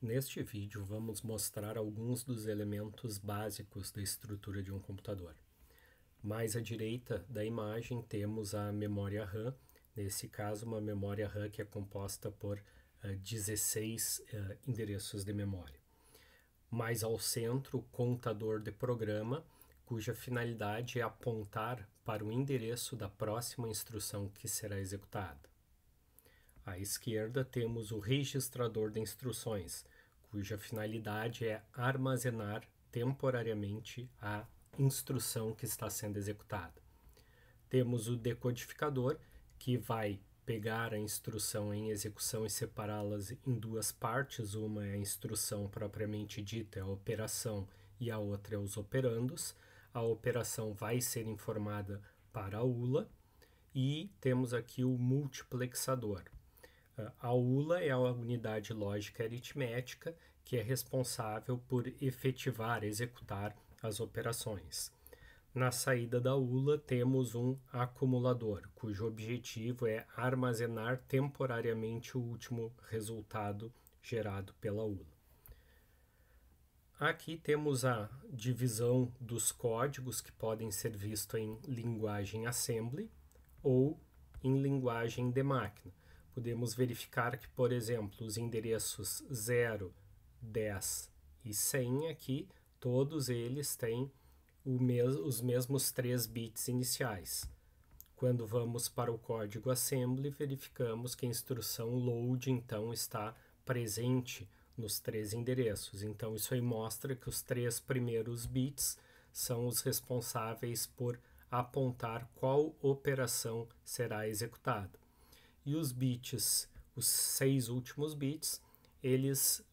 Neste vídeo vamos mostrar alguns dos elementos básicos da estrutura de um computador. Mais à direita da imagem temos a memória RAM, nesse caso uma memória RAM que é composta por 16 endereços de memória. Mais ao centro, o contador de programa, cuja finalidade é apontar para o endereço da próxima instrução que será executada. À esquerda temos o registrador de instruções, cuja finalidade é armazenar temporariamente a instrução que está sendo executada. Temos o decodificador, que vai pegar a instrução em execução e separá-las em duas partes. Uma é a instrução propriamente dita, é a operação, e a outra é os operandos. A operação vai ser informada para a ULA e temos aqui o multiplexador. A ULA é a unidade lógica aritmética que é responsável por efetivar, executar as operações. Na saída da ULA temos um acumulador, cujo objetivo é armazenar temporariamente o último resultado gerado pela ULA. Aqui temos a divisão dos códigos que podem ser vistos em linguagem assembly ou em linguagem de máquina. Podemos verificar que, por exemplo, os endereços 0, 10 e 100 aqui, todos eles têm os mesmos 3 bits iniciais. Quando vamos para o código assembly, verificamos que a instrução load, então, está presente nos 3 endereços. Então, isso aí mostra que os 3 primeiros bits são os responsáveis por apontar qual operação será executada. E os bits, os 6 últimos bits, eles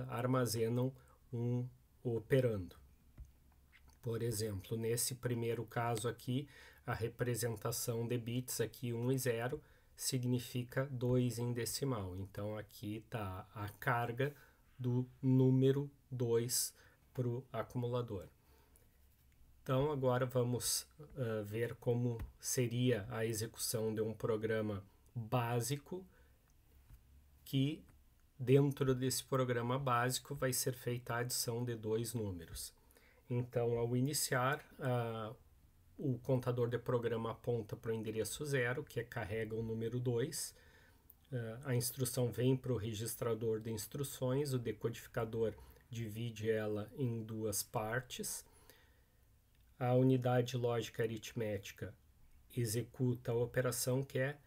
armazenam um operando. Por exemplo, nesse primeiro caso aqui, a representação de bits aqui 1 e 0 significa 2 em decimal. Então aqui está a carga do número 2 para o acumulador. Então agora vamos ver como seria a execução de um programa básico, que dentro desse programa básico vai ser feita a adição de 2 números. Então, ao iniciar, o contador de programa aponta para o endereço 0, que carrega o número 2. A instrução vem para o registrador de instruções, o decodificador divide ela em 2 partes. A unidade lógica aritmética executa a operação que é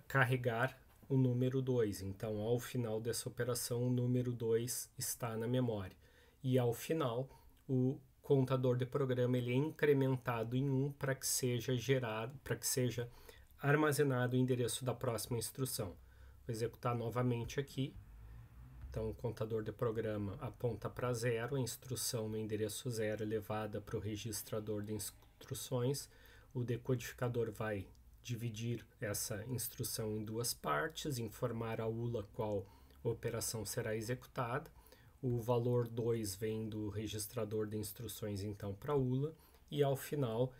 carregar o número 2. Então, ao final dessa operação, o número 2 está na memória. E ao final, o contador de programa ele é incrementado em 1 para que seja gerado, para que seja armazenado o endereço da próxima instrução. Vou executar novamente aqui. Então, o contador de programa aponta para 0, a instrução no endereço 0 é levada para o registrador de instruções. O decodificador vai dividir essa instrução em 2 partes, informar a ULA qual operação será executada. O valor 2 vem do registrador de instruções, então, para a ULA, e ao final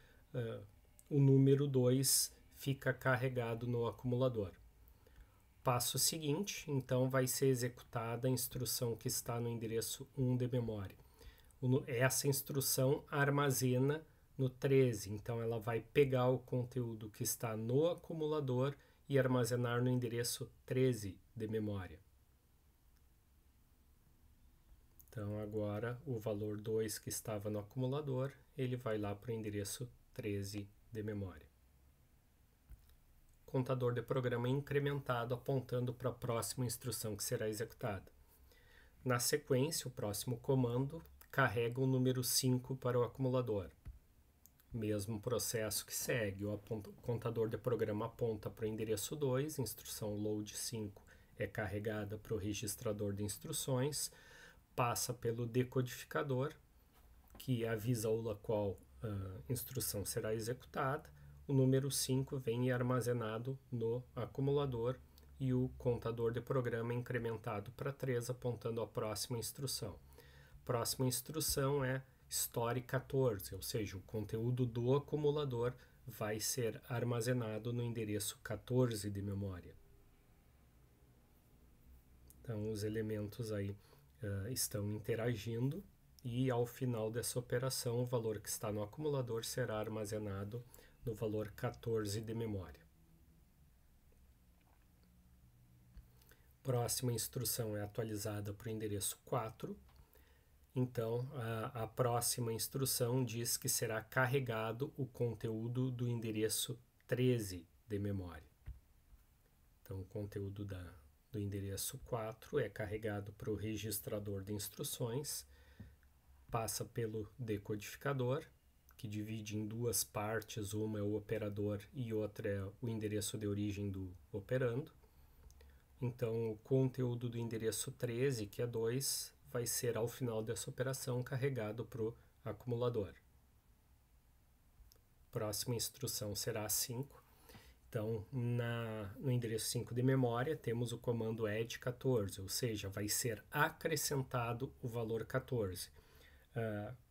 o número 2 fica carregado no acumulador. Passo seguinte, então, vai ser executada a instrução que está no endereço 1 de memória. Essa instrução armazena no 13, então ela vai pegar o conteúdo que está no acumulador e armazenar no endereço 13 de memória. Então agora o valor 2 que estava no acumulador, ele vai lá para o endereço 13 de memória. Contador de programa incrementado apontando para a próxima instrução que será executada. Na sequência, o próximo comando carrega o número 5 para o acumulador. Mesmo processo que segue, o contador de programa aponta para o endereço 2, instrução load 5 é carregada para o registrador de instruções, passa pelo decodificador, que avisa a ULA qual instrução será executada, o número 5 vem armazenado no acumulador e o contador de programa é incrementado para 3, apontando a próxima instrução. Próxima instrução é Store 14, ou seja, o conteúdo do acumulador vai ser armazenado no endereço 14 de memória. Então, os elementos aí estão interagindo e ao final dessa operação o valor que está no acumulador será armazenado no valor 14 de memória. Próxima instrução é atualizada para o endereço 4. Então, a próxima instrução diz que será carregado o conteúdo do endereço 13 de memória. Então, o conteúdo do endereço 4 é carregado para o registrador de instruções, passa pelo decodificador, que divide em duas partes, uma é o operador e outra é o endereço de origem do operando. Então, o conteúdo do endereço 13, que é 2, vai ser, ao final dessa operação, carregado para o acumulador. Próxima instrução será a 5. Então, no endereço 5 de memória, temos o comando add 14, ou seja, vai ser acrescentado o valor 14.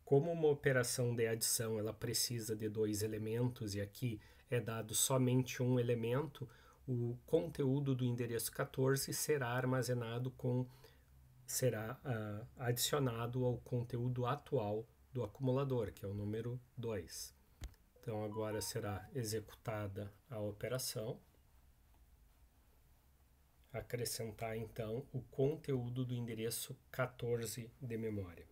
Como uma operação de adição ela precisa de 2 elementos e aqui é dado somente um elemento, o conteúdo do endereço 14 será adicionado ao conteúdo atual do acumulador, que é o número 2. Então, agora será executada a operação. Acrescentar, então, o conteúdo do endereço 14 de memória.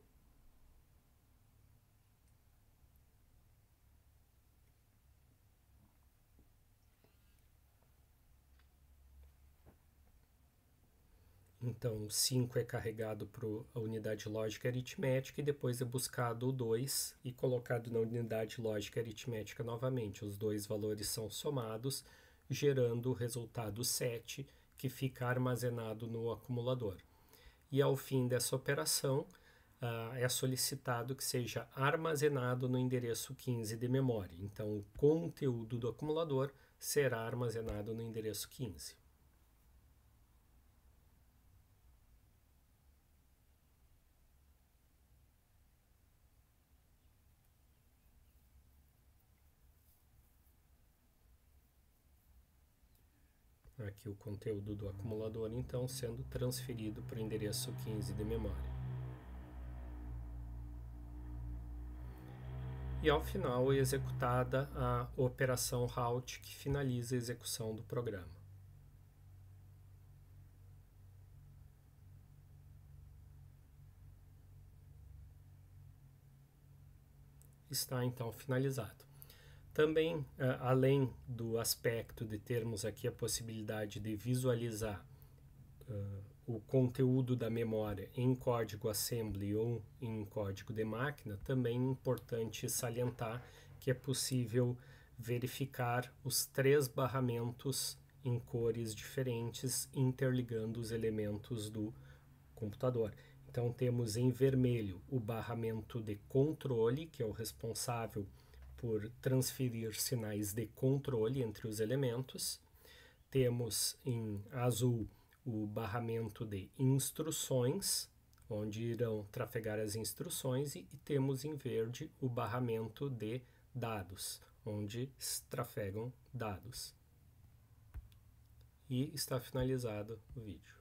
Então, o 5 é carregado para a unidade lógica aritmética e depois é buscado o 2 e colocado na unidade lógica aritmética novamente. Os dois valores são somados, gerando o resultado 7, que fica armazenado no acumulador. E ao fim dessa operação, é solicitado que seja armazenado no endereço 15 de memória. Então, o conteúdo do acumulador será armazenado no endereço 15. Aqui o conteúdo do acumulador, então, sendo transferido para o endereço 15 de memória. E ao final é executada a operação route, que finaliza a execução do programa. Está então finalizado. Também, além do aspecto de termos aqui a possibilidade de visualizar o conteúdo da memória em código assembly ou em código de máquina, também é importante salientar que é possível verificar os 3 barramentos em cores diferentes interligando os elementos do computador. Então temos em vermelho o barramento de controle, que é o responsável por transferir sinais de controle entre os elementos. Temos em azul o barramento de instruções, onde irão trafegar as instruções, e temos em verde o barramento de dados, onde trafegam dados. E está finalizado o vídeo.